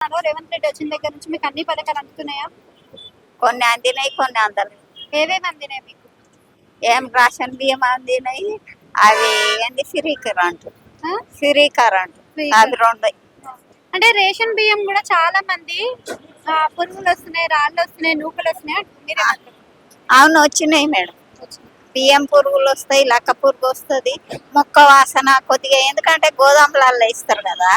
రేవంత్ రెడ్డి వచ్చిన దగ్గర నుంచి మీకు అన్ని పథకాలు అందుతున్నాయా? కొన్ని అందినాయి, కొన్ని అందలేదు. ఏవేవి అందినాయి మీకు? ఏం రేషన్ బియ్యం అందినాయి, అవి ఏంది ఫ్రీ కరెంట్, ఆ? ఫ్రీ కరెంట్ Free అవి రెండు. అంటే రేషన్ బియ్యం కూడా చాలా మంది పురుగులు వస్తున్నాయి, రాళ్ళు వస్తున్నాయి, నూకలు వస్తున్నాయి మీరేమంటారు? అవును, వచ్చినాయి మేడం. బియ్యం పురుగులు వస్తాయి, లక్క పురుగు వస్తుంది, మొక్క వాసన కొద్దిగా, ఎందుకంటే గోదాములలో ఇస్తారు కదా,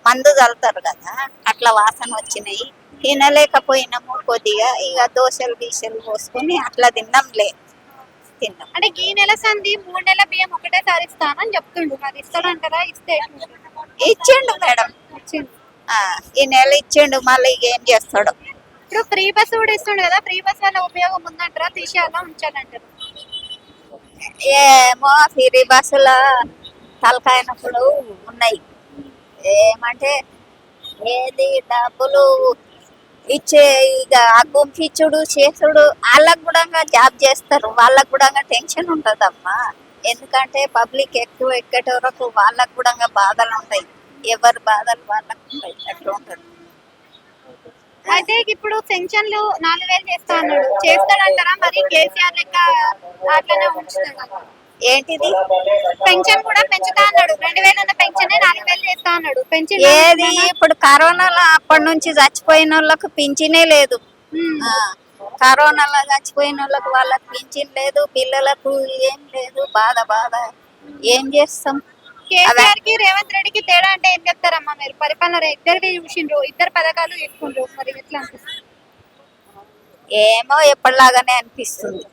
మందు చల్లుతారు కదా, అట్లా వాసన వచ్చినాయి. తినలేకపోయినాము కొద్దిగా, ఇక దోశలు గీసెలు పోసుకొని అట్లా తిన్నాంలే. తిన్నాం. అంటే ఈ నెల సంది 3 నెలల బియ్యం ఒకటేసారి ఇస్తానని చెప్తుండు, మరి ఇస్తాడంటారా? ఇస్తే ఇచ్చిండు మేడం, వచ్చింది. ఈ నెల ఇచ్చిండు, మళ్ళీ ఇక ఏం చేస్తాడు. ఇప్పుడు ఫ్రీ బస్ కూడా ఇస్తుండు కదా, ఫ్రీ బస్ వల్ల ఉపయోగం ఉందంటారా, తీసేయాలా ఉంచాలంటారా? ఏమో ఫ్రీ బస్సుల తలకాయనప్పుడు ఉన్నాయి. ఏమంటే ఏది డబ్బులు ఇచ్చే, ఇక గుంపిచ్చుడు చేసుడు, వాళ్ళకు కూడా జాబ్ చేస్తారు, వాళ్ళకు కూడా టెన్షన్ ఉంటుందమ్మా. ఎందుకంటే పబ్లిక్ ఎక్కువ ఎక్కేట వరకు వాళ్ళకు కూడా బాధలు ఉంటాయి, ఎవరి బాధలు వాళ్ళకు ఉంటాయి, అట్లా ఉంటుంది. అయితే ఇప్పుడు పెన్షన్లు 4000 చేస్తా అన్నాడు, చేస్తాడంటారా? మరి కేసీఆర్ లెక్క అట్లనే ఉంచుతాడు? ఏంటిది పెన్షన్ కూడా పెంచుతా అన్నాడు, 2000 ఉన్న పెన్షన్ 4000 చేస్తా అన్నాడు. పెన్షన్ ఏది ఇప్పుడు కరోనాలో అప్పటి నుంచి చచ్చిపోయిన వాళ్ళకు పింఛనే లేదు. కరోనాలో చచ్చిపోయిన వాళ్ళకు వాళ్ళకి పింఛన్ లేదు, పిల్లలకు ఏం లేదు, బాధ బాధ. ఏం చేస్తాం? కేసీఆర్ కి రేవంత్ రెడ్డికి తేడా అంటే ఏం చెప్తారమ్మా మీరు? పరిపాలన ఇద్దరివి చూసిండ్రు, ఇద్దరు పథకాలు తీసుకుండ్రు, మరి ఎట్లా అనిపిస్తుంది? ఏమో ఎప్పటిలాగానే అనిపిస్తుంది.